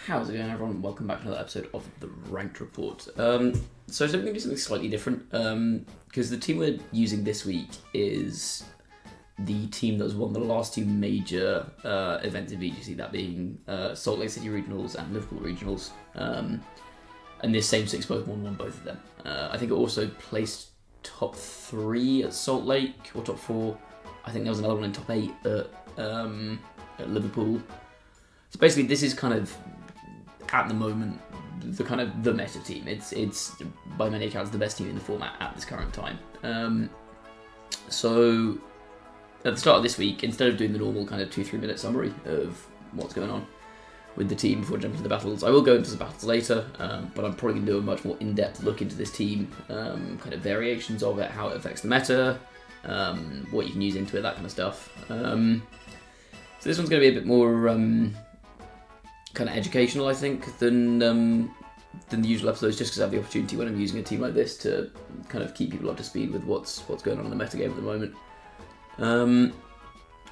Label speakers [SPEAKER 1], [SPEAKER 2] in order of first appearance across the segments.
[SPEAKER 1] How's it going, everyone? Welcome back to another episode of the Ranked Report. So today we're going to do something slightly different, because the team we're using this week is the team that has won the last two major events in VGC, that being Salt Lake City Regionals and Liverpool Regionals. And this same six Pokemon won both of them. I think it also placed top 3 at Salt Lake, or top 4. I think there was another one in top 8 at Liverpool. So basically, this is kind of, at the moment, the meta team. It's by many accounts the best team in the format at this current time. So at the start of this week, instead of doing the normal kind of 2-3 minute summary of what's going on with the team before jumping into the battles, I will go into the battles later, but I'm probably going to do a much more in-depth look into this team, kind of variations of it, how it affects the meta, what you can use into it, that kind of stuff. So this one's going to be a bit more kind of educational, I think, than the usual episodes, just because I have the opportunity when I'm using a team like this to kind of keep people up to speed with what's going on in the metagame at the moment.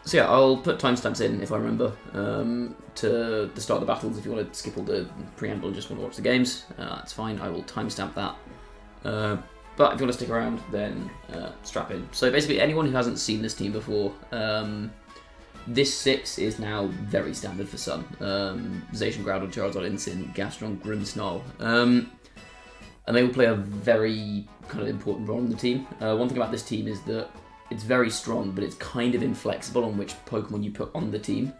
[SPEAKER 1] So yeah, I'll put timestamps in if I remember to the start of the battles. If you want to skip all the preamble and just want to watch the games, that's fine. I will timestamp that. But if you want to stick around, then strap in. So basically, anyone who hasn't seen this team before, this 6 is now very standard for Sun. Zacian, Groudon, Charizard, Incin, Gastron, Grimmsnarl. And they will play a very kind of important role in the team. One thing about this team is that it's very strong, but it's kind of inflexible on which Pokemon you put on the team.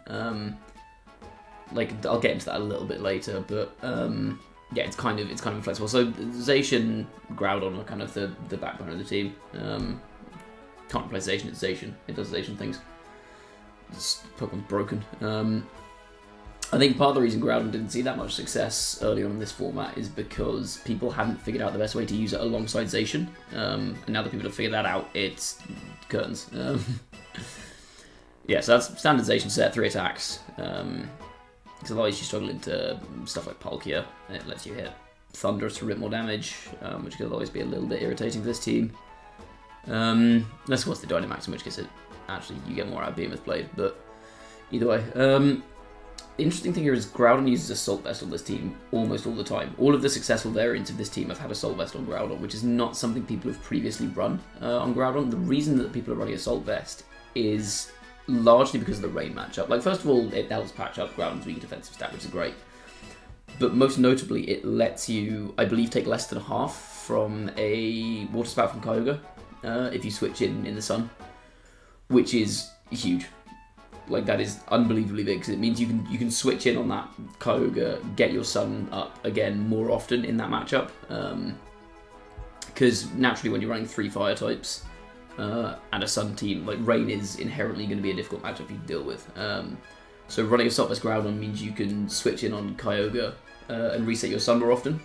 [SPEAKER 1] Like, I'll get into that a little bit later, but yeah, it's kind of inflexible. So Zacian, Groudon are kind of the backbone of the team. Can't replace Zacian, it's Zacian. It does Zacian things. This Pokemon's broken. I think part of the reason Groudon didn't see that much success early on in this format is because people hadn't figured out the best way to use it alongside Zacian. And now that people have figured that out, it's curtains. Yeah, so that's standard Zacian set, 3 attacks. Because otherwise you struggle into stuff like Palkia, and it lets you hit Thundurus for a bit more damage, which could always be a little bit irritating for this team. Unless of course the Dynamax, in which case actually you get more out of Behemoth Blade, but either way. The interesting thing here is Groudon uses Assault Vest on this team almost all the time. All of the successful variants of this team have had Assault Vest on Groudon, which is not something people have previously run on Groudon. The reason that people are running Assault Vest is largely because of the rain matchup. Like, first of all, it helps patch up Groudon's weak defensive stat, which is great. But most notably, it lets you, I believe, take less than half from a Water Spout from Kyogre if you switch in the sun, which is huge. Like, that is unbelievably big, because it means you can switch in on that Kyogre, get your Sun up again more often in that matchup. Because naturally, when you're running 3 fire types and a Sun team, like, Rain is inherently going to be a difficult matchup for you to deal with. So running a Assault Vest Groudon means you can switch in on Kyogre and reset your Sun more often.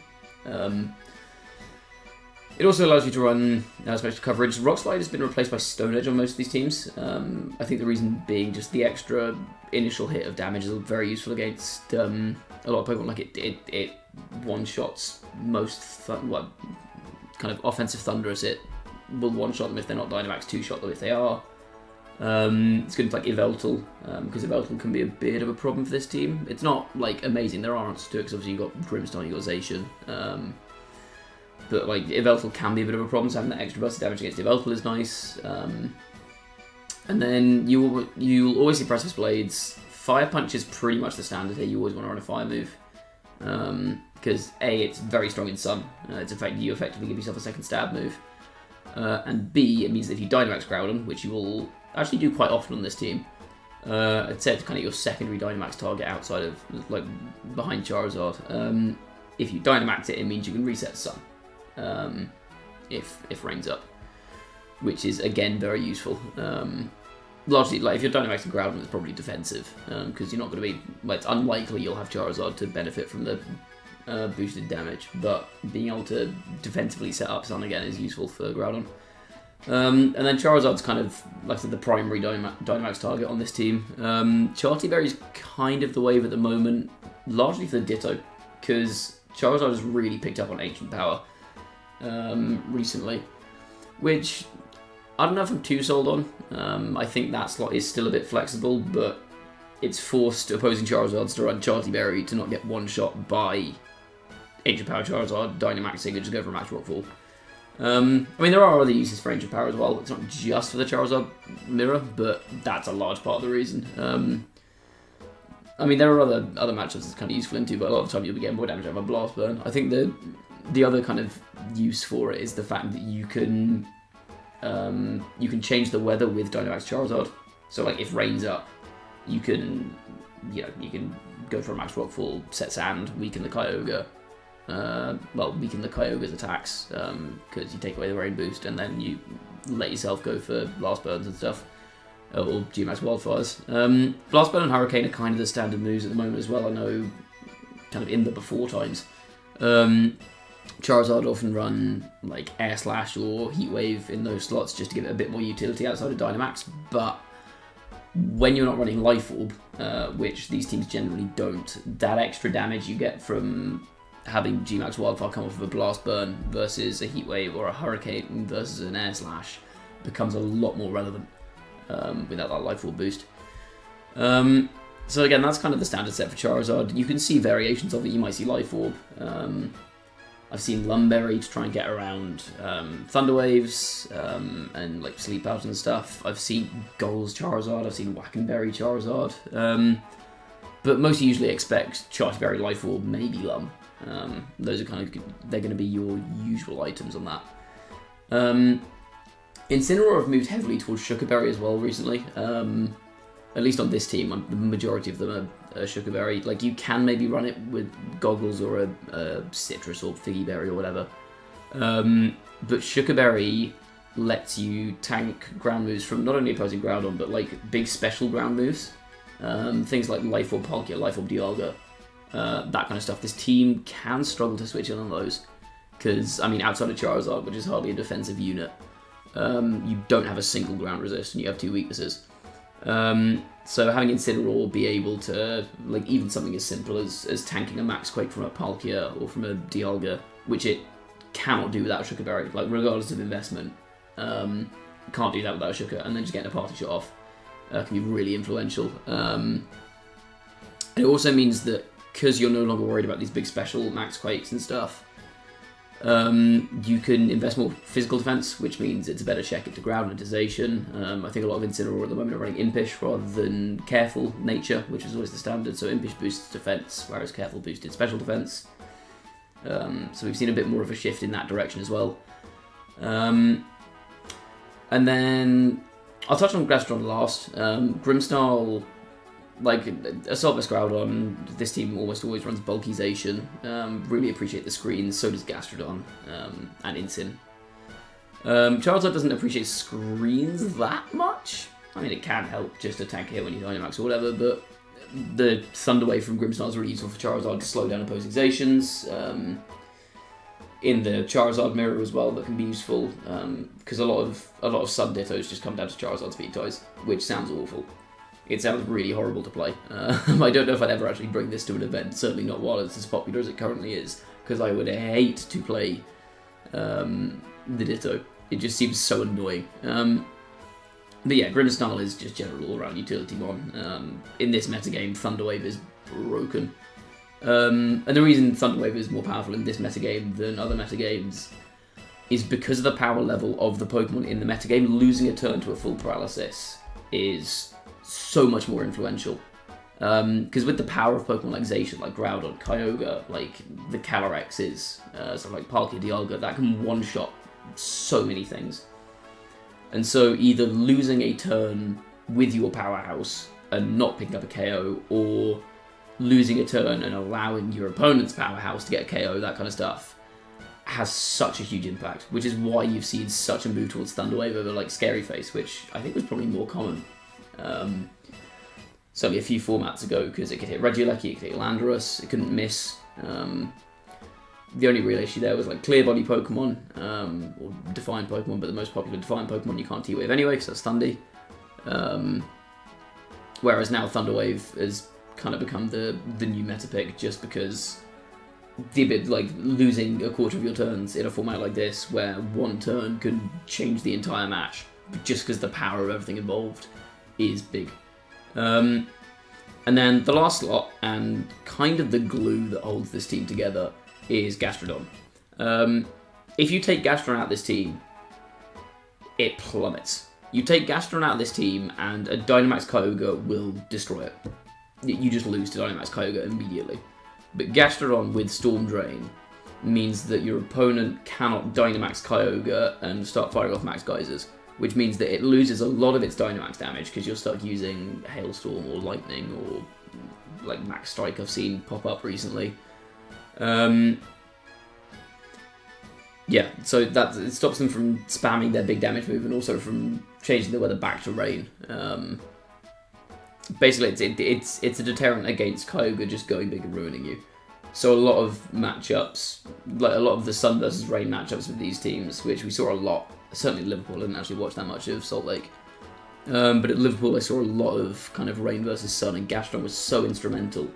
[SPEAKER 1] It also allows you to run special coverage. Rock Slide has been replaced by Stone Edge on most of these teams. I think the reason being just the extra initial hit of damage is very useful against a lot of Pokemon. Like, it one-shots most kind of offensive Thundurus. It will one-shot them if they're not Dynamax, two-shot them if they are. It's good to like Yveltal, because Yveltal can be a bit of a problem for this team. It's not like amazing. There are answers to it, because obviously you've got Grimmsnarl, you've got Zacian. But like Yveltal can be a bit of a problem, so having that extra burst of damage against Yveltal is nice. And then you'll always see Precious Blades. Fire Punch is pretty much the standard here. You always want to run a fire move. Because A, it's very strong in Sun. You effectively give yourself a second stab move. And B, it means that if you Dynamax Groudon, which you will actually do quite often on this team, I'd say it's kind of your secondary Dynamax target outside of, like, behind Charizard. If you Dynamax it, it means you can reset Sun. If Rain's up, which is again very useful. Largely, like, if you're Dynamaxing Groudon, it's probably defensive, because you're not going to be. Well, it's unlikely you'll have Charizard to benefit from the boosted damage, but being able to defensively set up Sun again is useful for Groudon. And then Charizard's kind of, like I said, the primary Dynamax target on this team. Charty Berry's kind of the wave at the moment, largely for the Ditto, because Charizard has really picked up on Ancient Power recently, which I don't know if I'm too sold on. I think that slot is still a bit flexible, but it's forced opposing Charizards to run Charty Berry to not get one-shot by Ancient Power Charizard, Dynamaxing, and just go for a Max Rockfall. I mean, there are other uses for Ancient Power as well. It's not just for the Charizard mirror, but that's a large part of the reason. I mean, there are other matchups it's kind of useful into, but a lot of the time you'll be getting more damage out of a Blast Burn. I think the other kind of use for it is the fact that you can change the weather with Dynamax Charizard. So, like, if rain's up, you can go for a Max Rockfall, set Sand, weaken the Kyogre. Weaken the Kyogre's attacks, because you take away the rain boost, and then you let yourself go for Blast Burns and stuff, or G-Max Wildfires. Blast Burn and Hurricane are kind of the standard moves at the moment as well, I know, kind of in the before times. Charizard often run, like, Air Slash or Heat Wave in those slots just to give it a bit more utility outside of Dynamax, but when you're not running Life Orb, which these teams generally don't, that extra damage you get from having G-Max Wildfire come off of a Blast Burn versus a Heat Wave or a Hurricane versus an Air Slash becomes a lot more relevant without that Life Orb boost. So again, that's kind of the standard set for Charizard. You can see variations of it. You might see Life Orb. I've seen Lumberry to try and get around Thunder Waves and like Sleep Out and stuff. I've seen Goals Charizard. I've seen Wackenberry Charizard. But most usually expect Charty Berry, Life Orb, maybe Lum. Those are they're going to be your usual items on that. Incineroar have moved heavily towards Sugar Berry as well recently. At least on this team, the majority of them are Sugar Berry. Like, you can maybe run it with Goggles or a Citrus or Figgy Berry or whatever. But Sugar Berry lets you tank ground moves from not only opposing Groudon, but like big special ground moves. Things like Life Orb Palkia, Life Orb Dialga. That kind of stuff. This team can struggle to switch in on those because, I mean, outside of Charizard, which is hardly a defensive unit, you don't have a single ground resist and you have two weaknesses. So having Incineroar be able to, like, even something as simple as tanking a Max Quake from a Palkia or from a Dialga, which it cannot do without Sugar Berry, like, regardless of investment, can't do that without Sugar, and then just getting a party shot off can be really influential. It also means that because you're no longer worried about these big special Max Quakes and stuff, you can invest more physical defense, which means it's a better check into Groundnetization. I think a lot of Incineroar at the moment are running Impish rather than Careful Nature, which is always the standard. So Impish boosts defense, whereas Careful boosted special defense. So we've seen a bit more of a shift in that direction as well. And then I'll touch on Gastron last. Grimmsnarl, like Assault vs Groudon, this team almost always runs Bulkization. Really appreciate the screens, so does Gastrodon and Incin. Charizard doesn't appreciate screens that much. I mean, it can help just to tank hit when you Dynamax or whatever, but the Thunder Wave from Grimmsnarl is really useful for Charizard to slow down opposing Zations. In the Charizard mirror as well, that can be useful, because a lot of Sun Dittos just come down to Charizard speed ties, which sounds awful. It sounds really horrible to play. I don't know if I'd ever actually bring this to an event, certainly not while it's as popular as it currently is, because I would hate to play the Ditto. It just seems so annoying. But yeah, Grimmsnarl is just general all-around utility mon. In this metagame, Thunder Wave is broken. And the reason Thunder Wave is more powerful in this metagame than other metagames is because of the power level of the Pokemon in the metagame. Losing a turn to a full paralysis is so much more influential. Because with the power of Pokemon like Zacian, like Groudon, Kyogre, like the Calyrexes, stuff like Palkia, Dialga, that can one-shot so many things. And so either losing a turn with your powerhouse and not picking up a KO, or losing a turn and allowing your opponent's powerhouse to get a KO, that kind of stuff, has such a huge impact, which is why you've seen such a move towards Thunder Wave over like Scary Face, which I think was probably more common. Certainly a few formats ago, because it could hit Regieleki, it could hit Landorus, it couldn't miss. The only real issue there was like Clear Body Pokemon, or Defiant Pokemon, but the most popular Defiant Pokemon you can't T-Wave anyway, because that's Thundy. Whereas now Thunder Wave has kind of become the new meta pick, just because the bit like losing a quarter of your turns in a format like this, where one turn can change the entire match, just because the power of everything involved is big. And then the last slot, and kind of the glue that holds this team together, is Gastrodon. If you take Gastrodon out of this team, it plummets. You take Gastrodon out of this team, and a Dynamax Kyogre will destroy it. You just lose to Dynamax Kyogre immediately. But Gastrodon with Storm Drain means that your opponent cannot Dynamax Kyogre and start firing off Max Geysers, which means that it loses a lot of its Dynamax damage because you'll start using Hailstorm or Lightning or like Max Strike I've seen pop up recently. Yeah, so that it stops them from spamming their big damage move and also from changing the weather back to rain. Basically, it's a deterrent against Kyogre just going big and ruining you. So a lot of matchups, like a lot of the Sun versus Rain matchups with these teams, which we saw a lot. Certainly at Liverpool, I didn't actually watch that much of Salt Lake. But at Liverpool, I saw a lot of kind of Rain versus Sun, and Gastrodon was so instrumental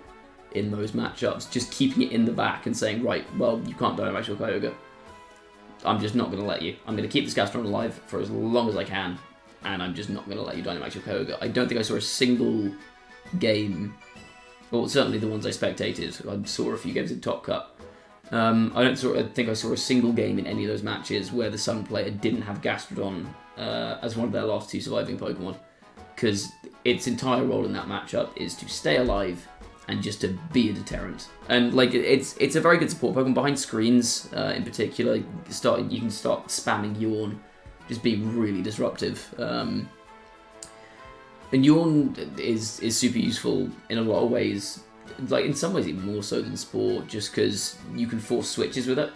[SPEAKER 1] in those matchups, just keeping it in the back and saying, right, well, you can't Dynamax your Kyogre. I'm just not going to let you. I'm going to keep this Gastrodon alive for as long as I can, and I'm just not going to let you Dynamax your Kyogre. I don't think I saw a single game, well, certainly the ones I spectated. I saw a few games in Top Cut. I think I saw a single game in any of those matches where the Sun player didn't have Gastrodon as one of their last two surviving Pokemon, because its entire role in that matchup is to stay alive and just to be a deterrent. And like it's a very good support Pokemon behind screens, in particular. You can start spamming Yawn, just be really disruptive. And Yawn is super useful in a lot of ways. Like in some ways even more so than Sport, just because you can force switches with it.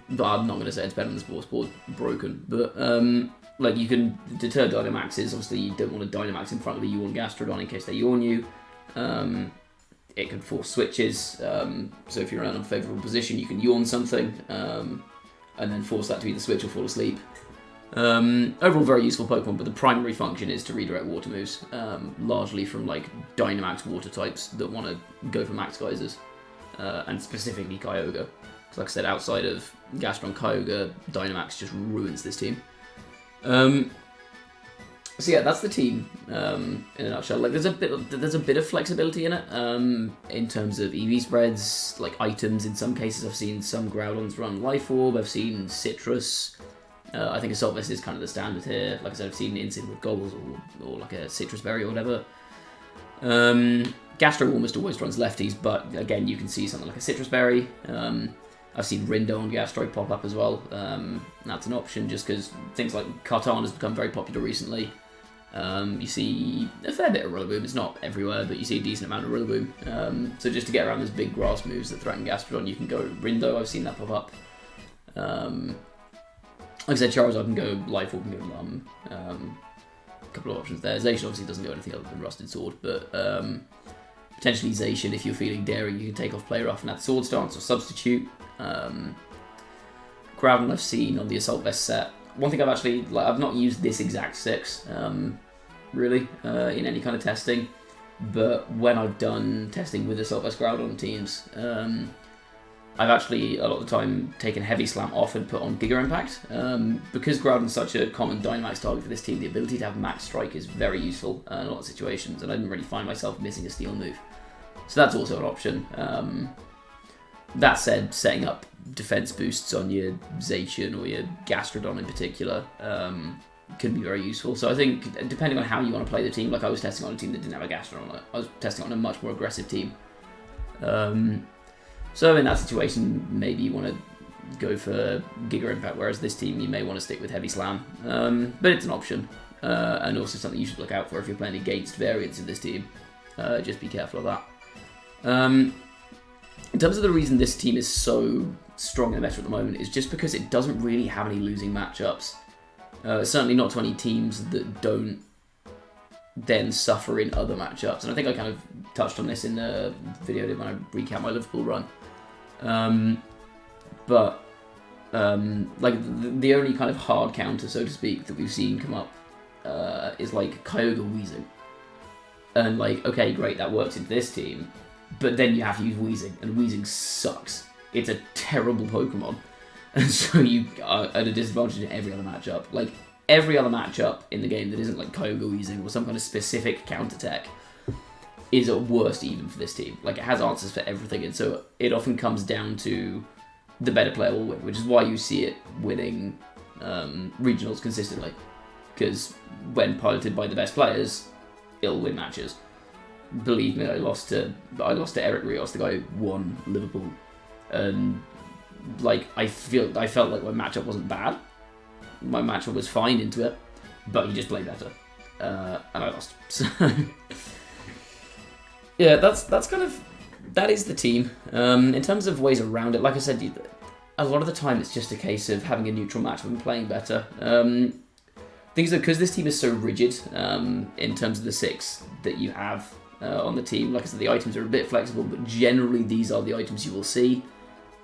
[SPEAKER 1] But I'm not going to say it's better than Sport. Sport's broken, but like you can deter Dynamaxes. Obviously, you don't want to Dynamax in front of the Yawn Gastrodon in case they Yawn you. It can force switches. So if you're in an unfavourable position, you can Yawn something, and then force that to either switch or fall asleep. Overall, very useful Pokemon, but the primary function is to redirect water moves, largely from like Dynamax water types that want to go for Max Geysers, and specifically Kyogre. Because like I said, outside of Gastrodon, Kyogre, Dynamax just ruins this team. So yeah, that's the team in a nutshell. Like there's a bit of flexibility in it in terms of EV spreads, like items. In some cases, I've seen some Groudons run Life Orb. I've seen Citrus. I think Assault Vest is kind of the standard here. Like I said, I've seen Incid with Goggles or like a Citrus Berry or whatever. Gastro almost always runs lefties, but again, you can see something like a Citrus Berry. I've seen Rindo and Gastro pop up as well. That's an option just because things like Kartan has become very popular recently. You see a fair bit of Rillaboom. It's not everywhere, but you see a decent amount of Rillaboom. So just to get around those big grass moves that threaten Gastrodon, you can go Rindo. I've seen that pop up. Like I said, Charizard can go Life Orb, can go Lum. A couple of options there. Zacian obviously doesn't do anything other than Rusted Sword, but potentially Zacian, if you're feeling daring, you can take off Play Rough and add Sword Stance or Substitute. Groudon I've seen on the Assault Vest set. One thing I've not used this exact 6, really, in any kind of testing, but when I've done testing with Assault Vest Groudon teams, I've actually, a lot of the time, taken Heavy Slam off and put on Giga Impact. Because Groudon's such a common Dynamax target for this team, the ability to have Max Strike is very useful in a lot of situations, and I didn't really find myself missing a Steel move. So that's also an option. That said, setting up defense boosts on your Zacian or your Gastrodon in particular can be very useful. So I think, depending on how you want to play the team, like I was testing on a team that didn't have a Gastrodon on it, I was testing on a much more aggressive team. So in that situation, maybe you want to go for Giga Impact, whereas this team you may want to stick with Heavy Slam. But it's an option, and also something you should look out for if you're playing against variants in this team. Just be careful of that. In terms of the reason this team is so strong in the meta at the moment is just because it doesn't really have any losing matchups. Certainly not to any teams that don't then suffer in other matchups. And I think I kind of touched on this in the video I did when I recapped my Liverpool run. Like the only kind of hard counter, so to speak, that we've seen come up is like Kyogre Weezing. And like, okay, great, that works in this team. But then you have to use Weezing, and Weezing sucks. It's a terrible Pokemon. And so you are at a disadvantage in every other matchup. Like, every other matchup in the game that isn't like Kyogre Weezing or some kind of specific counter tech, is at worst even for this team. Like, it has answers for everything, and so it often comes down to the better player will win, which is why you see it winning regionals consistently. Because when piloted by the best players, it'll win matches. Believe me, I lost to Eric Rios, the guy who won Liverpool, and like I felt like my matchup wasn't bad. My matchup was fine into it, but he just played better, and I lost. So yeah, that is the team. In terms of ways around it, like I said, a lot of the time it's just a case of having a neutral matchup and playing better. Things that, because this team is so rigid in terms of the 6 that you have on the team, like I said, the items are a bit flexible, but generally these are the items you will see.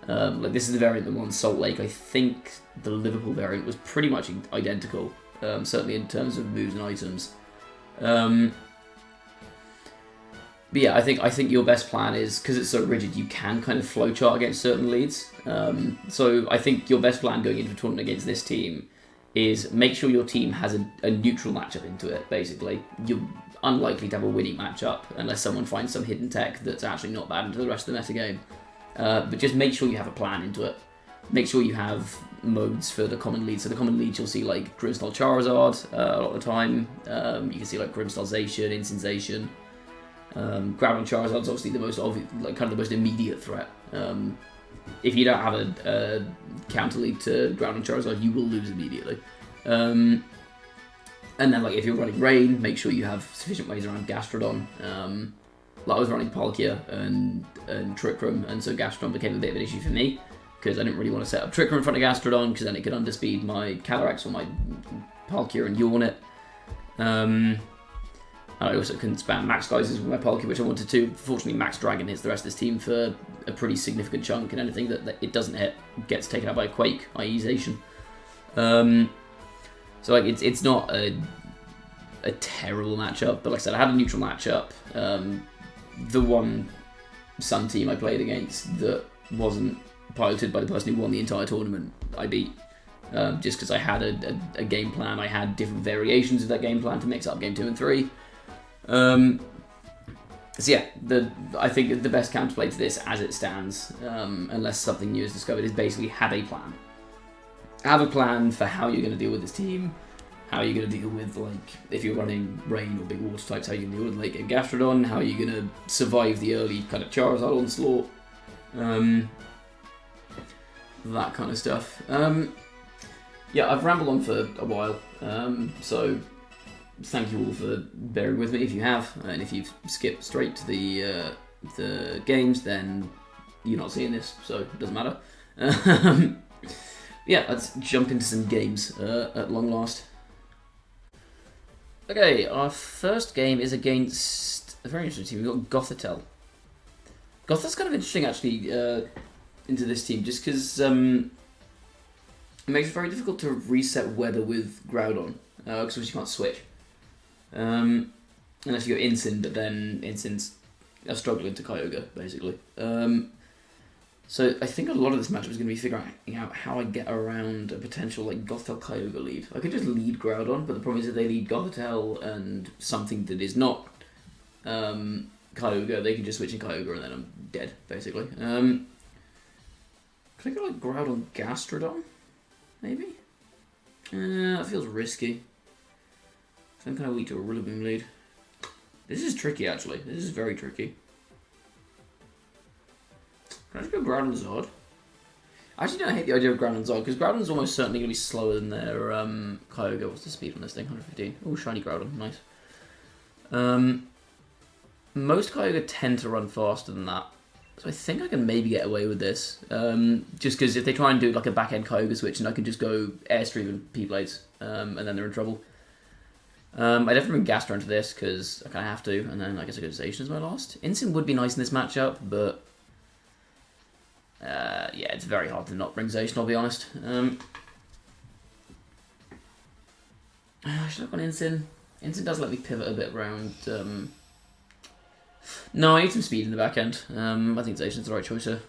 [SPEAKER 1] Like, this is the variant that won Salt Lake. I think the Liverpool variant was pretty much identical, certainly in terms of moves and items. But yeah, I think your best plan is, because it's so rigid, you can kind of flowchart against certain leads. So I think your best plan going into a tournament against this team is make sure your team has a neutral matchup into it, basically. You're unlikely to have a winning matchup unless someone finds some hidden tech that's actually not bad into the rest of the metagame. But just make sure you have a plan into it. Make sure you have modes for the common leads. So the common leads you'll see like Grimstyle Charizard a lot of the time. You can see like Grimstylzation, Incinzation. Groudon Charizard's obviously the most obvious, like kind of the most immediate threat. If you don't have a counter lead to Groudon Charizard, you will lose immediately. And then like if you're running Rain, make sure you have sufficient ways around Gastrodon. Like I was running Palkia and Trick Room, and so Gastrodon became a bit of an issue for me because I didn't really want to set up Trick Room in front of Gastrodon because then it could underspeed my Calyrex or my Palkia and yawn it. I also couldn't spam Max Geysers with my Palkia, which I wanted to. Fortunately, Max Dragon hits the rest of this team for a pretty significant chunk, and anything that it doesn't hit gets taken out by a Quake, i.e. Zation. So like it's not a terrible matchup, but like I said, I had a neutral matchup. The one Sun team I played against that wasn't piloted by the person who won the entire tournament, I beat. Just because I had a game plan. I had different variations of that game plan to mix up game 2 and 3. So yeah, I think the best counterplay to this as it stands, unless something new is discovered, is basically have a plan. Have a plan for how you're going to deal with this team, how you're going to deal with, like, if you're running Rain or big water types, how you're going to deal with late game Gastrodon, how you're going to survive the early kind of Charizard onslaught, that kind of stuff. Yeah, I've rambled on for a while, so thank you all for bearing with me if you have, and if you've skipped straight to the games, then you're not seeing this, so it doesn't matter. Yeah, let's jump into some games at long last. Okay, our first game is against a very interesting team. We've got Gothitelle. Gothitell's kind of interesting, actually, into this team, just because it makes it very difficult to reset weather with Groudon, because you can't switch. Unless you go Incin, but then Incin's a struggle into Kyogre, basically. So I think a lot of this matchup is going to be figuring out how I get around a potential like Gothitelle Kyogre lead. I could just lead Groudon, but the problem is if they lead Gothitelle and something that is not Kyogre, they can just switch in Kyogre and then I'm dead, basically. Could I go like Groudon Gastrodon? Maybe? That feels risky. I'm kind of weak to a Rillaboom lead. This is tricky, actually. This is very tricky. Can I just go Groudon Zord? I actually don't hate the idea of Groudon Zord, because Groudon's almost certainly going to be slower than their Kyogre. What's the speed on this thing? 115. Oh, shiny Groudon. Nice. Most Kyogre tend to run faster than that. So I think I can maybe get away with this. Just because if they try and do like a back-end Kyogre switch, and I can just go Airstream and P-Blades, and then they're in trouble. I definitely bring Gastro into this, because I kind of have to, and then I guess I go Zation as my last. Incin would be nice in this matchup, but yeah, it's very hard to not bring Zation, I'll be honest. Should I have gone Incin? Incin does let me pivot a bit around. No, I need some speed in the back end. I think Zation's the right choice here.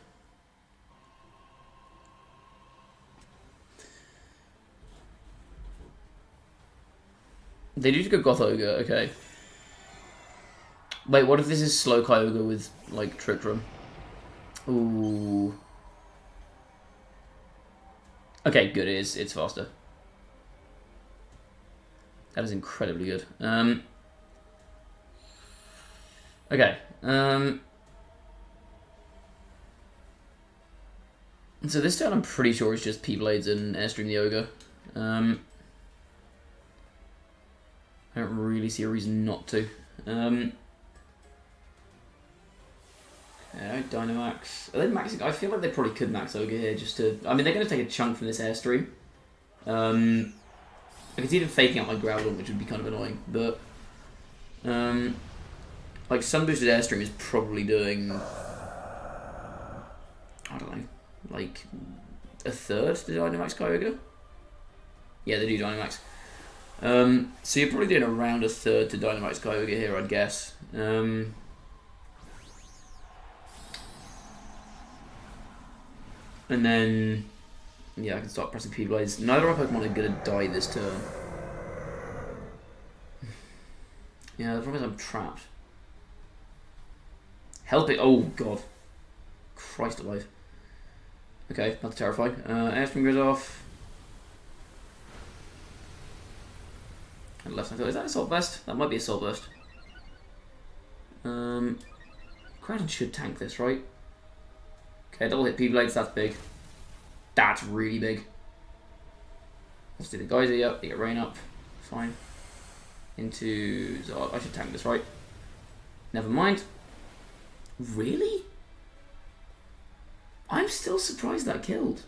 [SPEAKER 1] They do go Goth Ogre, okay. Wait, what if this is slow Kyogre with, like, Trick Room? Ooh. Okay, good, it is. It's faster. That is incredibly good. Okay. So this turn I'm pretty sure is just P-Blades and Airstream the Ogre. I don't really see a reason not to. Yeah, Dynamax. Are they maxing? I feel like they probably could max Ogre here just to... I mean, they're going to take a chunk from this Airstream. I can see them faking out my Groudon, which would be kind of annoying, but... like, Sun Boosted Airstream is probably doing... I don't know, like, a third to Dynamax Kyogre? Yeah, they do Dynamax. So you're probably doing around a third to Dynamax Kyogre here, I'd guess. And then, yeah, I can start pressing P-Blades. Neither of our Pokemon are going to die this turn. Yeah, the problem is I'm trapped. Help it! Oh, God. Christ alive. Okay, that's terrifying. Airstream goes off. And left side. Is that Assault Vest? That might be Assault Vest. Groudon should tank this, right? Okay, double hit P-Blades, that's big. That's really big. Let's do the Geyser up, get Rain up. Fine. Into Zard. I should tank this, right? Never mind. Really? I'm still surprised that killed.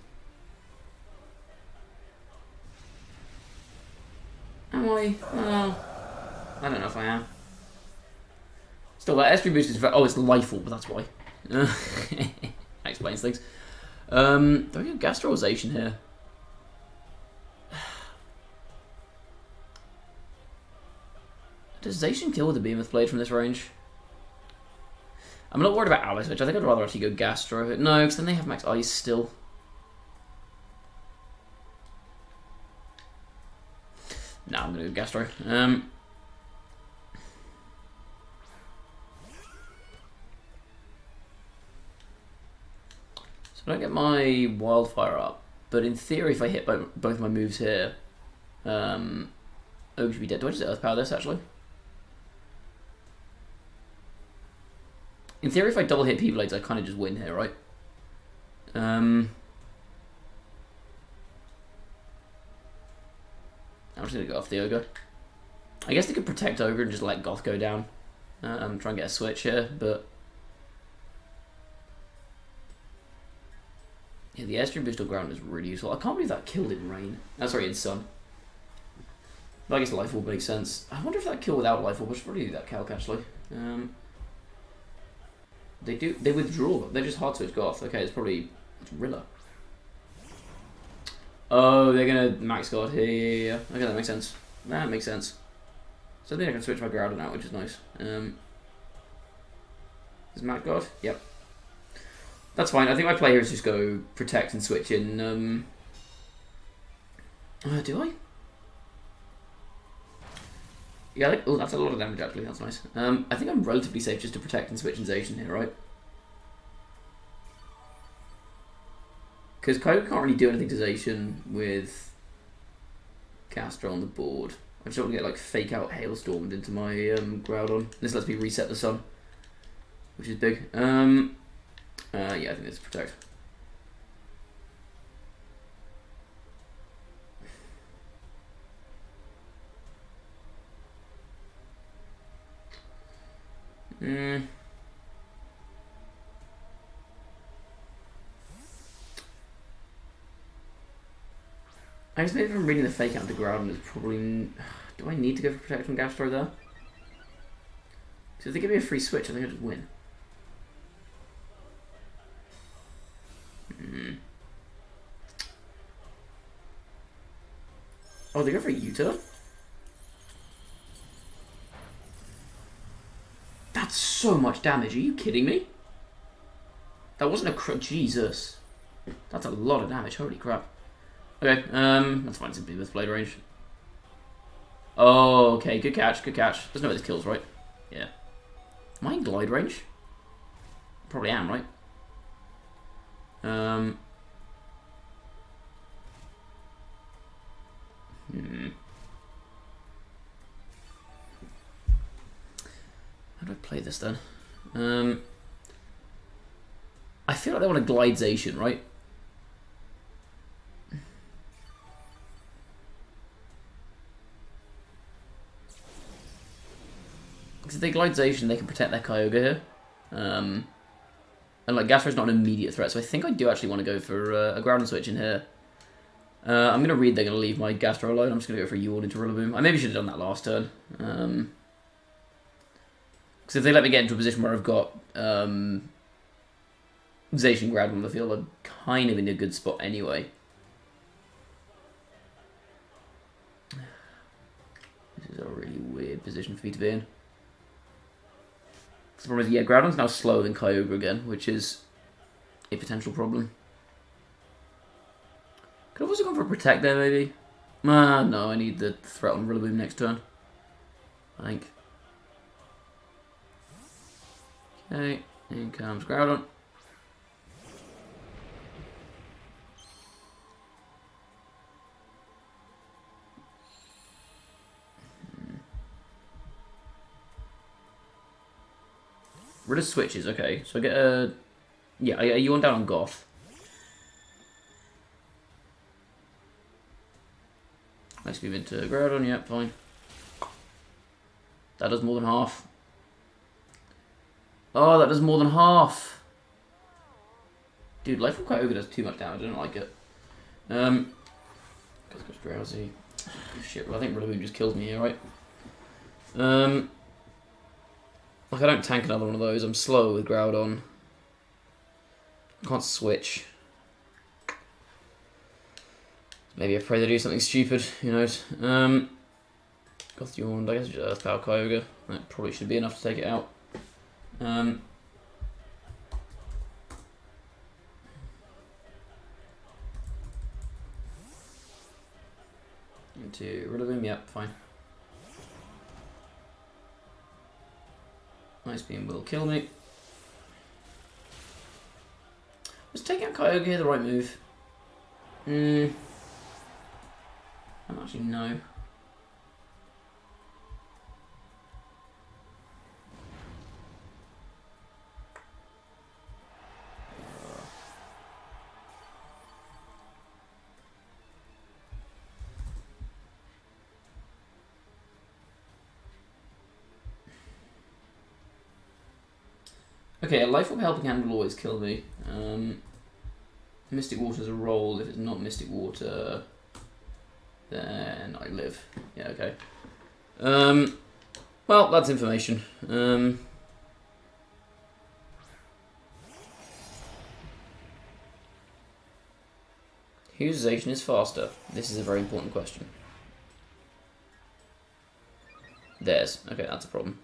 [SPEAKER 1] Am I? I don't know if I am. Still, that Airstream boost is very... Oh, it's Lifeorb, but that's why. That explains things. Do I get Gastralization here? Does Zacian kill with a Behemoth Blade from this range? I'm not worried about Ally Switch. I think I'd rather actually go Gastro. No, because then they have Max Ice still. No, I'm going to go Gastro. So I don't get my Wildfire up, but in theory, if I hit both my moves here, Ogre should be dead. Do I just Earth Power this, actually? In theory, if I double hit P-Blades, I kind of just win here, right? I'm just going to go off the Ogre. I guess they could protect Ogre and just let Goth go down. Try and get a switch here, but... Yeah, the Airstream boost on ground is really useful. I can't believe that killed in Rain. Sorry, in Sun. But I guess Life Orb makes sense. I wonder if that kill without Life Orb, I should probably do that calc, actually. They withdraw them. They're just hard switch Goth. Okay, it's Rilla. Oh, they're gonna max guard here. Yeah. Okay, that makes sense. That makes sense. So I think I can switch my Groudon out, which is nice. Is max guard? Yep. That's fine. I think my play here is just go protect and switch in. Do I? Yeah, oh, that's a lot of damage actually, that's nice. I think I'm relatively safe just to protect and switch in Zacian here, right? Because Kyogre can't really do anything to Zacian with Castro on the board. I just want to get like fake out Hailstormed into my Groudon. This lets me reset the sun, which is big. Yeah, I think this is protect. I guess maybe if I'm reading the fake out to Groudon, it's probably... Do I need to go for Protect from Gastro there? So if they give me a free switch, I think I just win. Oh, they go for a U-turn? That's so much damage. Are you kidding me? That wasn't a crit. Jesus. That's a lot of damage. Holy crap. Okay, that's fine. It's a Behemoth Blade range. Oh, okay. Good catch. Good catch. There's no way this kills, right? Yeah. Am I in glide range? Probably am, right? How do I play this then? I feel like they want a glidezation, right? Because if they glidezation, they can protect their Kyogre here. And like Gastro's not an immediate threat, so I think I do actually want to go for a Groudon switch in here. I'm going to read they're going to leave my Gastro alone. I'm just going to go for a Yawn into Rillaboom. I maybe should have done that last turn. Because if they let me get into a position where I've got Zation Groudon on the field, I'm kind of in a good spot anyway. This is a really weird position for me to be in. The problem is, yeah, Groudon's now slower than Kyogre again, which is a potential problem. Could have also gone for a Protect there, maybe. No, I need the threat on Rillaboom next turn, I think. Okay, in comes Groudon. Rid of switches, okay. So I get a... Yeah, I get a Yawn down on Goth. Nice move into Groudon, yep, fine. That does more than half. Oh, that does more than half. Dude, Life from Kyogre does too much damage, I don't like it. Because it's drowsy. Shit, well, I think Rillaboom just kills me here, right? Like, I don't tank another one of those. I'm slow with Groudon. I can't switch. Maybe I pray they do something stupid, who knows. Goth Yawned, I guess just Earth Power Kyogre. That probably should be enough to take it out. Into Rillaboom, yep, fine. Nice Beam will kill me. Was taking out Kyogre here the right move? I don't actually know. Okay, a Life Orb Helping Hand will always kill me. Mystic Water's a roll. If it's not Mystic Water, then I live. Yeah, okay. Well, that's information. Whose Zation is faster? This is a very important question. Theirs. Okay, that's a problem.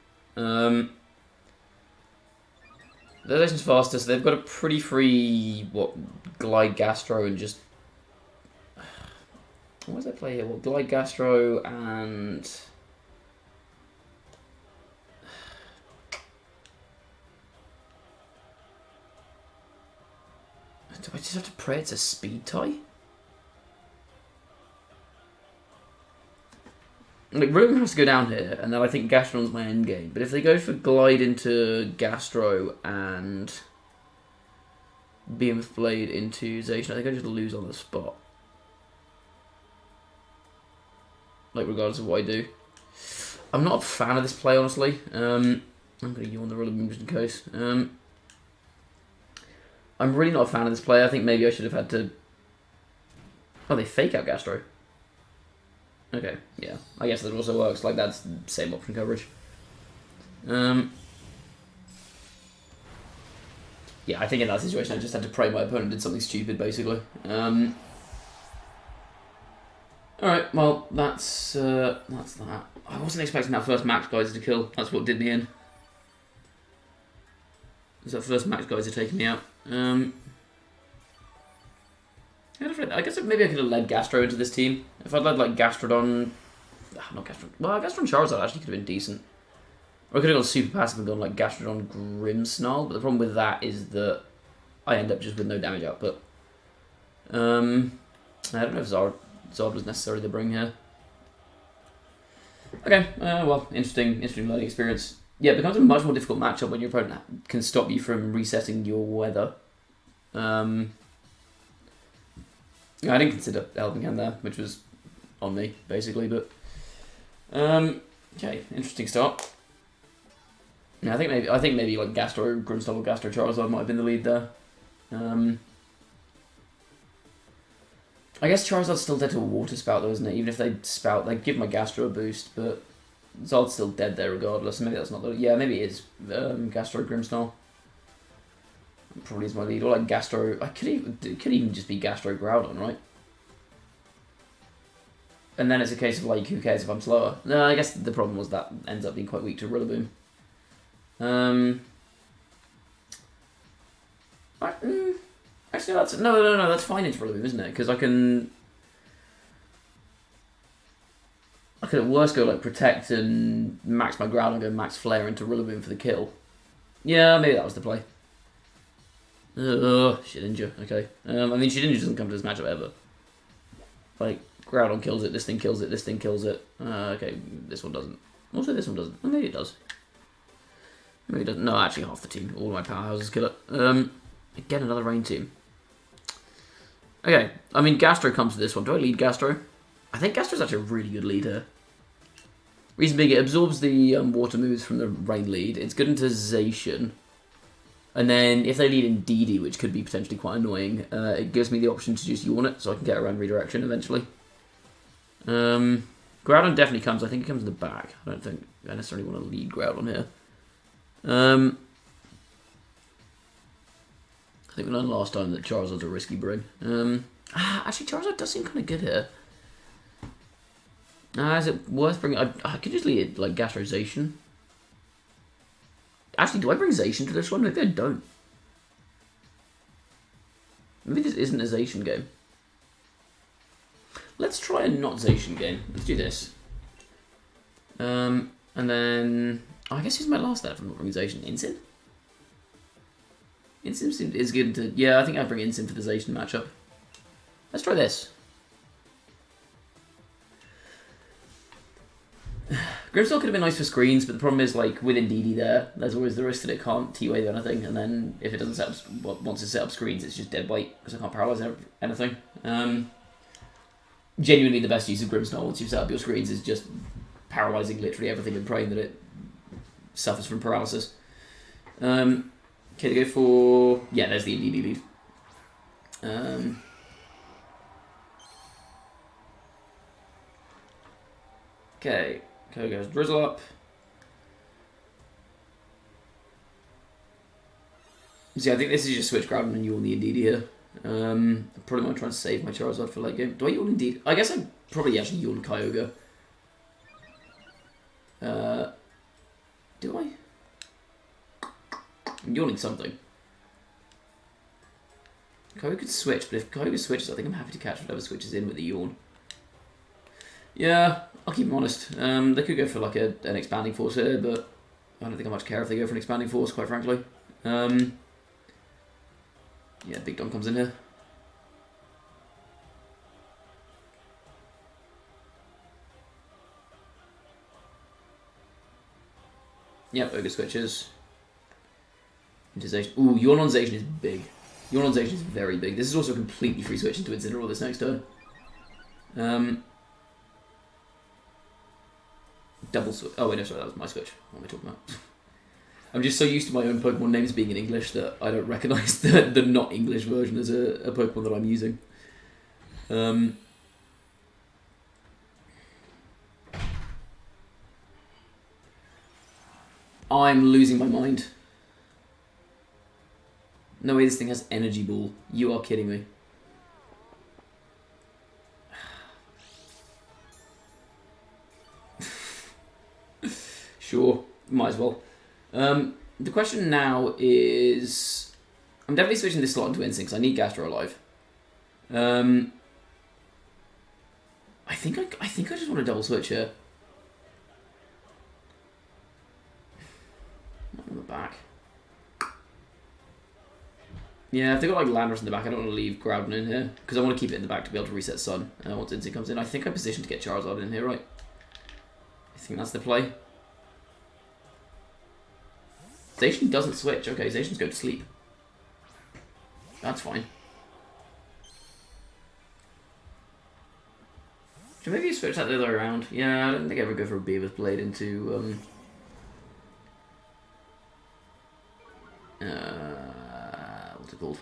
[SPEAKER 1] Their Zation's faster, so they've got a pretty free, Glide Gastro and just... What does they play here? Glide Gastro and... Do I just have to pray it's a speed tie? Like, Rillaboom has to go down here, and then I think Gastron's my end game. But if they go for Glide into Gastro and Beam with Blade into Zation, I think I just lose on the spot. Like, regardless of what I do. I'm not a fan of this play, honestly. I'm going to yawn the Rillaboom just in case. I'm really not a fan of this play. I think maybe I should have had to... Oh, they fake out Gastro. Okay, yeah. I guess that also works. Like, that's the same option coverage. Yeah, I think in that situation I just had to pray my opponent did something stupid, basically. Alright, well, that's that. I wasn't expecting that first Max Geyser to kill. That's what did me in. Was that first Max Geyser taking me out? I guess maybe I could have led Gastro into this team. If I'd led like Gastrodon... not Gastrodon... Well, Gastrodon Charizard actually could have been decent. Or I could have gone super passive and gone like Gastrodon Grimmsnarl, but the problem with that is that I end up just with no damage output. I don't know if Zard was necessarily the bring here. Okay, well, interesting learning experience. Yeah, it becomes a much more difficult matchup when your opponent can stop you from resetting your weather. I didn't consider helping hand there, which was on me, basically, but... okay, interesting start. Yeah, I think maybe like Gastro Grimmsnarl or Gastro Charizard might have been the lead there. I guess Charizard's still dead to a Water Spout though, isn't it? Even if they Spout, they give my Gastro a boost, but Zard's still dead there regardless. Maybe that's not the... Yeah, maybe it is Gastro Grimmsnarl. Probably is my lead. Or like Gastro... it could even just be Gastro Groudon, right? And then it's a case of like, who cares if I'm slower? No, I guess the problem was that ends up being quite weak to Rillaboom. Actually, that's... No, that's fine into Rillaboom, isn't it? Because I could at worst go like Protect and max my Groudon and go max Flare into Rillaboom for the kill. Yeah, maybe that was the play. Shedinja, okay. I mean, Shedinja doesn't come to this matchup ever. Like, Groudon kills it, this thing kills it, this thing kills it. Okay, this one doesn't. Also, this one doesn't. Well, maybe it does. Maybe it doesn't. No, actually, half the team. All my powerhouses kill it. Again, another Rain team. Okay, I mean, Gastro comes to this one. Do I lead Gastro? I think Gastro's actually a really good lead here. Reason being, it absorbs the water moves from the Rain lead. It's good into Zacian. And then if they lead in DD, which could be potentially quite annoying, it gives me the option to just yawn it, so I can get around redirection eventually. Groudon definitely comes. I think it comes in the back. I don't think I necessarily want to lead Groudon here. I think we learned last time that Charizard's a risky bring. Actually, Charizard does seem kind of good here. Is it worth bringing... I could just lead it like Gastrozation. Actually, do I bring Zacian to this one? Maybe I don't. Maybe this isn't a Zacian game. Let's try a not Zacian game. Let's do this. And then... I guess who's my last there if I'm not bringing Zacian? Incin? Incin is good to... Yeah, I think I'd bring Incin for the Zacian matchup. Let's try this. Grimmsnarl could have been nice for screens, but the problem is, like, within DD there's always the risk that it can't T-Wave anything, and then if it doesn't set up... Once it's set up screens, it's just dead weight, because I can't paralyze anything. Genuinely, the best use of Grimmsnarl once you've set up your screens is just paralyzing literally everything and praying that it suffers from paralysis. Okay, they go for... Yeah, there's the DD lead. Okay, goes Drizzle up. See, I think this is just switch Groudon and Yawn the Indeed here. I probably might try and save my Charizard for late game. Do I Yawn Indeed? I guess I probably actually Yawn Kyogre. Do I? I'm yawning something. Kyogre could switch, but if Kyogre switches, I think I'm happy to catch whatever switches in with the Yawn. Yeah, I'll keep them honest. They could go for like an expanding force here, but I don't think I much care if they go for an expanding force, quite frankly. Yeah, Big Dom comes in here. Yep, Ogre switches. Zacian. Ooh, Yawn on Zacian is big. Yawn on Zacian is very big. This is also a completely free switch into Incineroar this next turn. Double switch. Oh wait, no, sorry, that was my switch. What am I talking about? I'm just so used to my own Pokemon names being in English that I don't recognise the not English version as a Pokemon that I'm using. I'm losing my mind. No way this thing has Energy Ball. You are kidding me. Sure, might as well. The question now is... I'm definitely switching this slot into Instinct because I need Gastro alive. I think I just want to double switch here. on the back. Yeah, if they've got like Landorus in the back, I don't want to leave Groudon in here because I want to keep it in the back to be able to reset Sun once Instinct comes in. I think I positioned to get Charizard in here, right? I think that's the play. Zacian doesn't switch. Okay, Zacian's going to sleep. That's fine. Should maybe switch that the other way around? Yeah, I don't think I ever go for a Beaver's Blade into what's it called?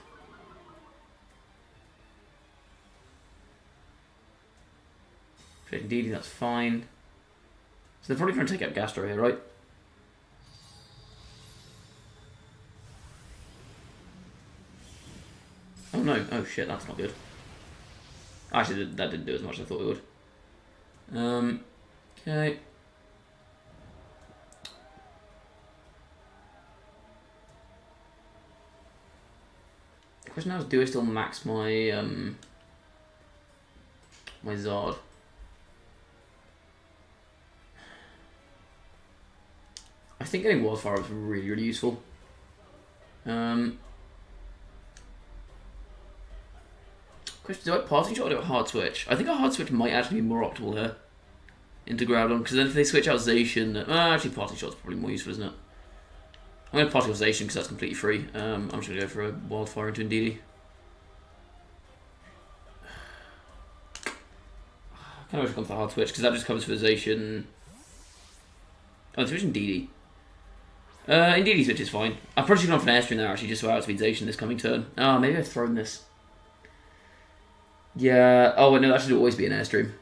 [SPEAKER 1] Indeed, that's fine. So they're probably trying to take out Gastro here, right? Oh no, oh shit, that's not good. Actually, that didn't do as much as I thought it would. Okay. The question now is, do I still max my my Zard? I think getting Wildfire was really, really useful. Question, do I passing shot or do a hard switch? I think a hard switch might actually be more optimal here into Groudon, because then if they switch out Zacian, actually passing shot's probably more useful, isn't it? I'm going to passing off Zacian because that's completely free. I'm just going to go for a Wildfire into Indeedee. I kind of wish I'd gone for hard switch because that just comes for Zacian. Oh, switch Indeedee. Indeedee switch is fine. I'm probably going for an Airstream there actually, just so I outspeed Zacian this coming turn. Oh, maybe I've thrown this. Yeah. Oh, no, that should always be an Airstream.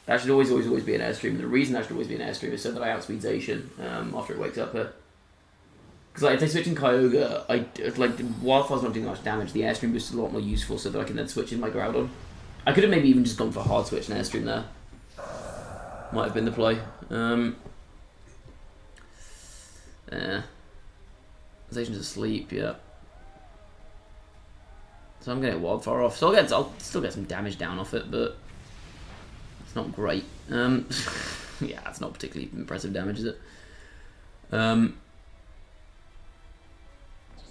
[SPEAKER 1] That should always be an Airstream. And the reason that should always be an Airstream is so that I outspeed Zacian after it wakes up here. Because like, if they switch in Kyogre, Wildfire's not doing much damage. The Airstream boost is a lot more useful so that I can then switch in my Groudon. I could have maybe even just gone for a hard switch and Airstream there. Might have been the play. Zacian's asleep, yeah. So I'm going to get Wildfire off. So I'll still get some damage down off it, but it's not great. Yeah, it's not particularly impressive damage, is it?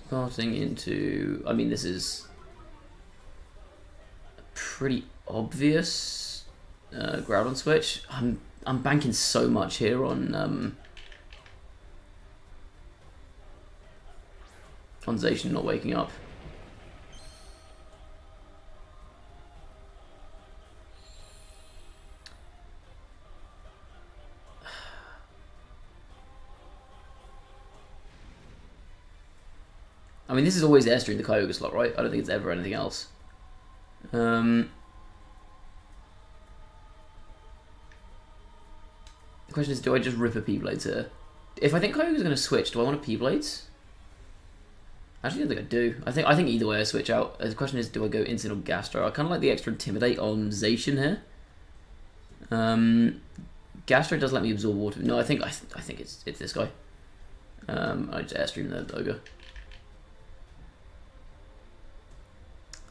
[SPEAKER 1] Starting into... I mean, this is a pretty obvious Groudon switch. I'm banking so much here on Zacian not waking up. I mean, this is always Airstream the Kyogre slot, right? I don't think it's ever anything else. The question is, do I just rip a P-Blades here? If I think Kyogre's going to switch, do I want a P-Blades? Actually, I don't think I do. I think either way I switch out. The question is, do I go Instant or Gastro? I kind of like the extra Intimidate on Zacian here. Gastro does let me absorb water. No, I think it's this guy. I just Airstream the Ogre.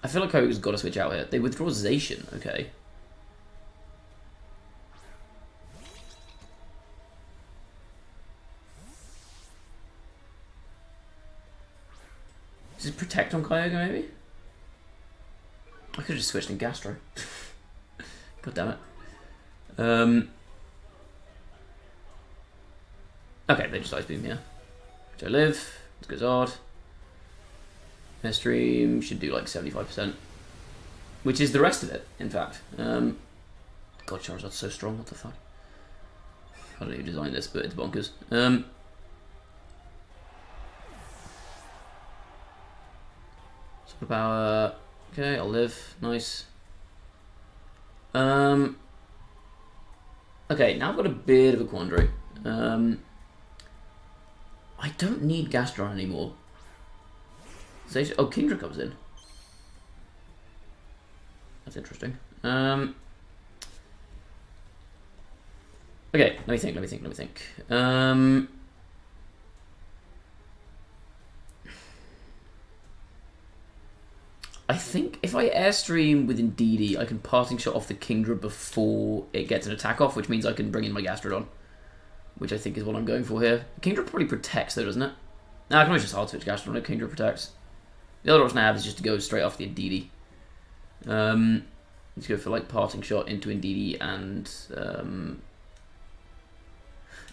[SPEAKER 1] I feel like Kyogre's got to switch out here. They withdraw Zacian, okay. Does it protect on Kyogre, maybe? I could have just switched in Gastro. God damn it. Okay, they just Ice Beam here. Which I live. Let's go Zard. Airstream should do like 75%. Which is the rest of it, in fact. God, Charizard's so strong, what the fuck? I don't know who designed this, but it's bonkers. Superpower. Okay, I'll live. Nice. Okay, now I've got a bit of a quandary. I don't need Gastron anymore. Oh, Kingdra comes in. That's interesting. Okay, let me think. I think if I Airstream with Indeedee, I can Parting Shot off the Kingdra before it gets an attack off, which means I can bring in my Gastrodon. which I think is what I'm going for here. Kingdra probably protects though, doesn't it? No, I can always just hard switch Gastro, no Kingdra protects. The other option I have is just to go straight off the Indeedee. Let's go for like Parting Shot into Indeedee and...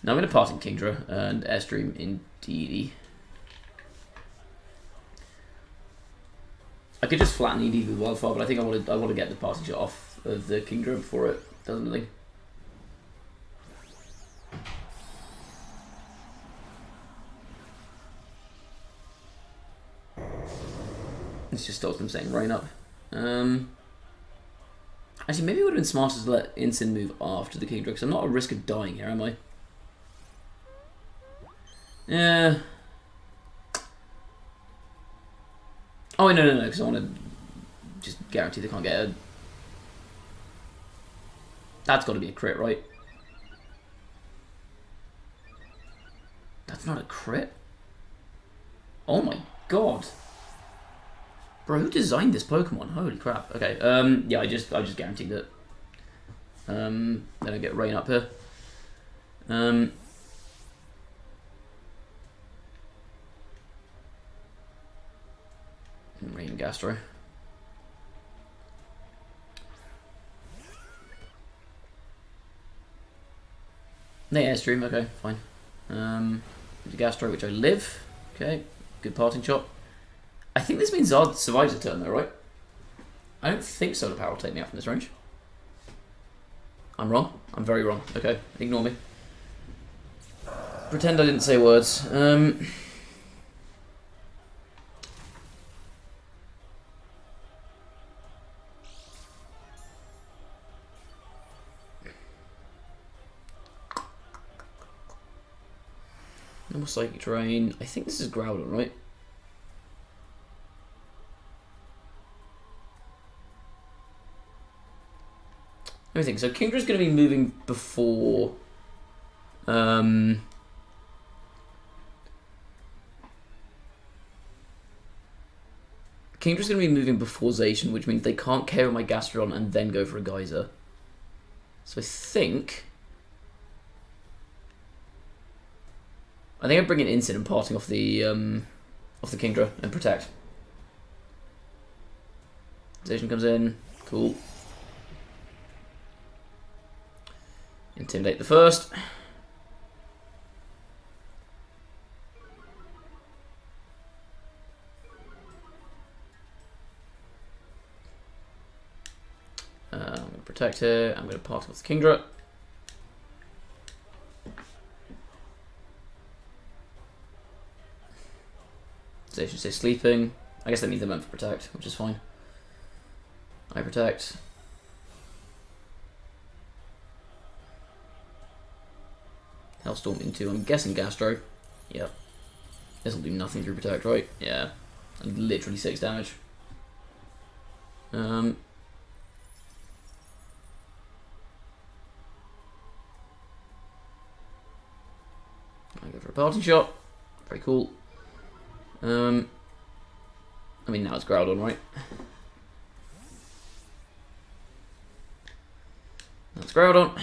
[SPEAKER 1] no, I'm going to Parting Kingdra and Airstream Indeedee. I could just flatten Indeedee with Wildfire, but I think I want to get the Parting Shot off of the Kingdra before it does anything. This just stops them saying rain up. Actually, maybe it would have been smarter to let Incin move after the Kingdra, because I'm not at risk of dying here, am I? Yeah. Oh, no, because I want to just guarantee they can't get a... That's got to be a crit, right? That's not a crit? Oh my god. Bro, who designed this Pokemon? Holy crap. Okay, yeah, I just guaranteed it. Then I get rain up here. Rain Gastro. No Airstream, okay, fine. The Gastro, which I live. Okay, good Parting Shot. I think this means Zard survives a turn though, right? I don't think Solar Power will take me out from this range. I'm wrong. I'm very wrong. Okay, ignore me. Pretend I didn't say words. Normal Psychic Terrain. I think this is Groudon, right? Let me think. So Kingdra's going to be moving before... Kingdra's going to be moving before Zacian, which means they can't KO my Gastrodon and then go for a Geyser. So I think I bring in Incin and Parting off the Kingdra and Protect. Zacian comes in. Cool. Intimidate the first. I'm going to protect her. I'm going to Parting off the Kingdra. They should say sleeping. I guess that means they're meant for protect, which is fine. I protect. Hellstorm into, I'm guessing Gastro. Yep. This will do nothing through protect, right? Yeah. And literally 6 damage. I go for a Parting Shot. Very cool. I mean, now it's Groudon, right? That's Groudon.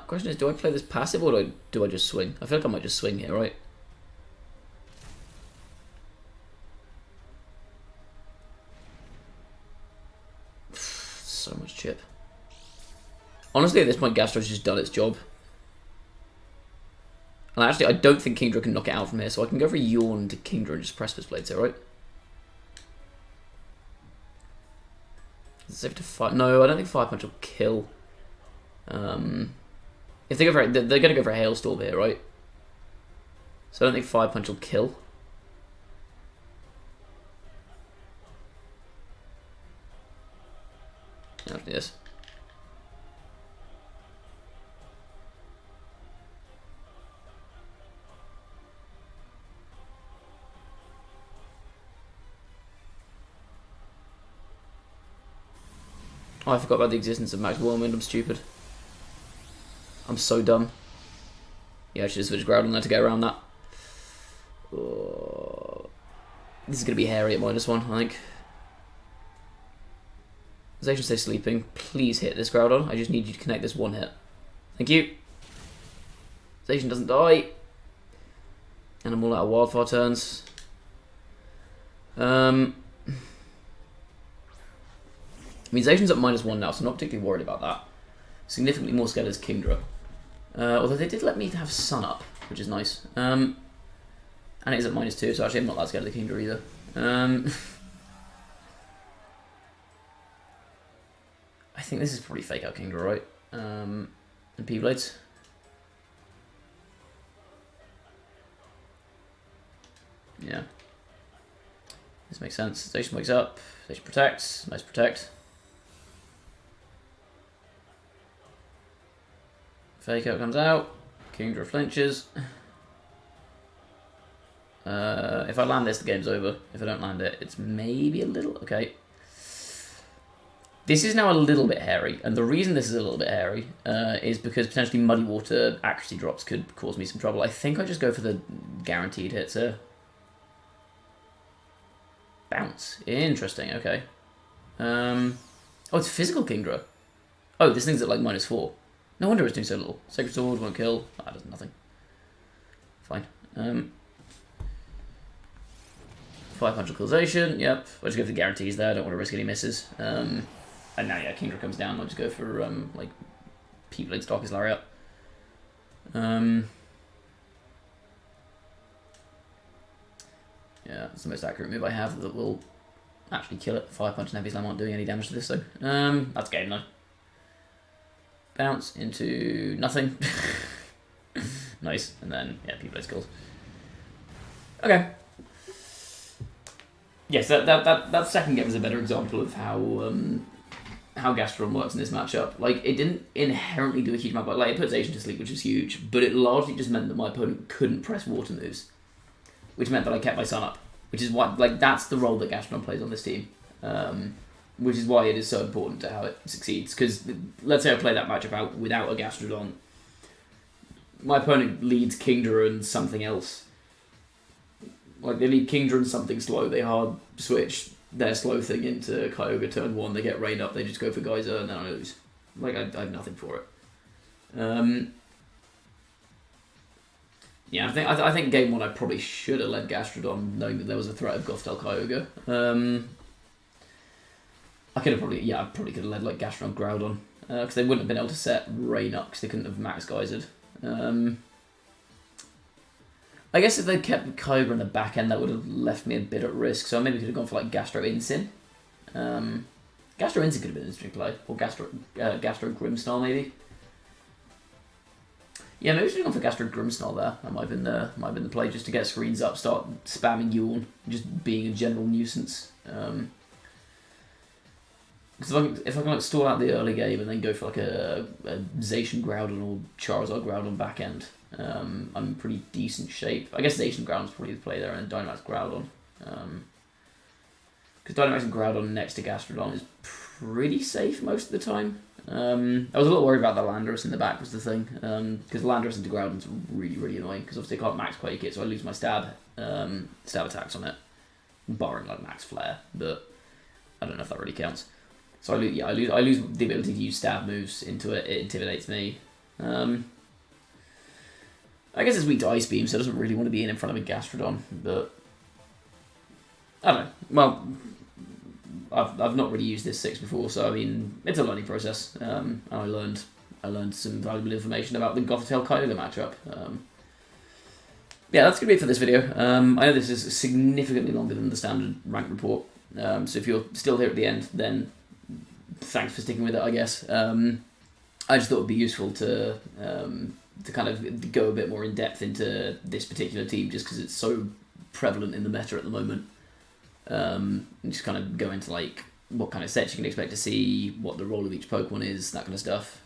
[SPEAKER 1] Question is, do I play this passive or do I just swing? I feel like I might just swing here, right? So much chip. Honestly, at this point, Gastro's just done its job. And actually, I don't think Kingdra can knock it out from here, so I can go for a Yawn to Kingdra and just Precipice Blades here, right? Is it safe to fight? No, I don't think Fire Punch will kill. If they go for they're going to go for a Hailstorm here, right? So I don't think Fire Punch will kill. After this. Oh, I forgot about the existence of Max Whirlwind. I'm stupid. I'm so dumb. Yeah, I should have switched Groudon there to get around that. Oh. This is going to be hairy at -1, I think. Zation stays sleeping. Please hit this Groudon. I just need you to connect this one hit. Thank you. Zation doesn't die. And I'm all out of Wildfire turns. I mean, Zation's at -1 now, so I'm not particularly worried about that. Significantly more scared as Kingdra. Although they did let me have Sun up, which is nice. And it is at -2, so actually I'm not that scared of the Kingdra either. I think this is probably fake out Kingdra, right? And P-Blades. Yeah. This makes sense. Zation wakes up. Zation protects. Nice protect. Fake out comes out. Kingdra flinches. If I land this, the game's over. If I don't land it, it's maybe a little... Okay. This is now a little bit hairy, and the reason this is a little bit hairy is because potentially Muddy Water accuracy drops could cause me some trouble. I think I just go for the guaranteed hits here. Bounce. Interesting, okay. Oh, it's physical Kingdra. Oh, this thing's at like -4. No wonder it's doing so little. Sacred Sword won't kill. That does nothing. Fine. 500 Causation, yep. I'll just go for the guarantees there, I don't want to risk any misses. And now, yeah, Kingdra comes down, I'll just go for, like, P-Blade Darkest Lariat. Yeah, that's the most accurate move I have that will actually kill it. Fire Punch and Heavy Slam aren't doing any damage to this, though. That's game, though. Bounce into nothing. Nice, and then, yeah, P-Blade skills. Okay. Yes, that second game is a better example of how Gastrodon works in this matchup. Like, it didn't inherently do a huge amount, but like, it put Zation to sleep, which is huge, but it largely just meant that my opponent couldn't press water moves, which meant that I kept my Sun up, which is why, like, that's the role that Gastrodon plays on this team, which is why it is so important to how it succeeds, because let's say I play that matchup out without a Gastrodon, my opponent leads Kingdra and something else. Like, they lead Kingdra and something slow, they hard switch their slow thing into Kyogre turn 1, they get rained up, they just go for Geyser, and then I lose. Like, I have nothing for it. Yeah, I think game 1 I probably should have led Gastrodon, knowing that there was a threat of Gothitelle Kyogre. I probably could have led, like, Gastrodon Groudon, because they wouldn't have been able to set Rain up, because they couldn't have max Geysered. I guess if they'd kept Kyogre in the back end, that would have left me a bit at risk. So I maybe could have gone for like Gastro Incin. Gastro Incin could have been an interesting play, or Gastro Grimmsnarl maybe. Yeah, maybe I should have gone for Gastro Grimmsnarl there. That might have been the play, just to get screens up, start spamming Yawn, just being a general nuisance. Because if I can like stall out the early game and then go for like a Zacian Groudon or Charizard Groudon back end, I'm in pretty decent shape. I guess Zacian Groudon's probably the play there, and Dynamax Groudon. Because Dynamax and Groudon next to Gastrodon is pretty safe most of the time. I was a little worried about the Landorus in the back was the thing, because Landorus into Groudon's really, really annoying, because obviously I can't max Quake it, so I lose my stab attacks on it, barring like max Flare, but I don't know if that really counts. So I lose the ability to use stab moves into it. It intimidates me. I guess it's weak to Ice Beam, so it doesn't really want to be in front of a Gastrodon. But I don't know. Well, I've not really used this 6 before, so I mean it's a learning process. And I learned some valuable information about the Gothitelle Kyogre matchup. Yeah, that's gonna be it for this video. I know this is significantly longer than the standard rank report. So if you're still here at the end, then thanks for sticking with it, I guess. I just thought it would be useful to kind of go a bit more in depth into this particular team, just because it's so prevalent in the meta at the moment. And just kind of go into like what kind of sets you can expect to see, what the role of each Pokemon is, that kind of stuff.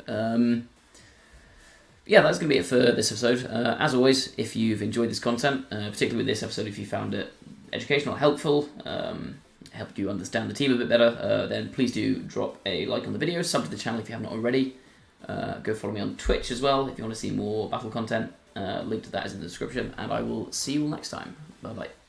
[SPEAKER 1] Yeah, that's going to be it for this episode. As always, if you've enjoyed this content, particularly with this episode, if you found it educational, helpful, helped you understand the team a bit better, then please do drop a like on the video, sub to the channel if you haven't already. Go follow me on Twitch as well if you want to see more battle content. Link to that is in the description, and I will see you all next time. Bye bye.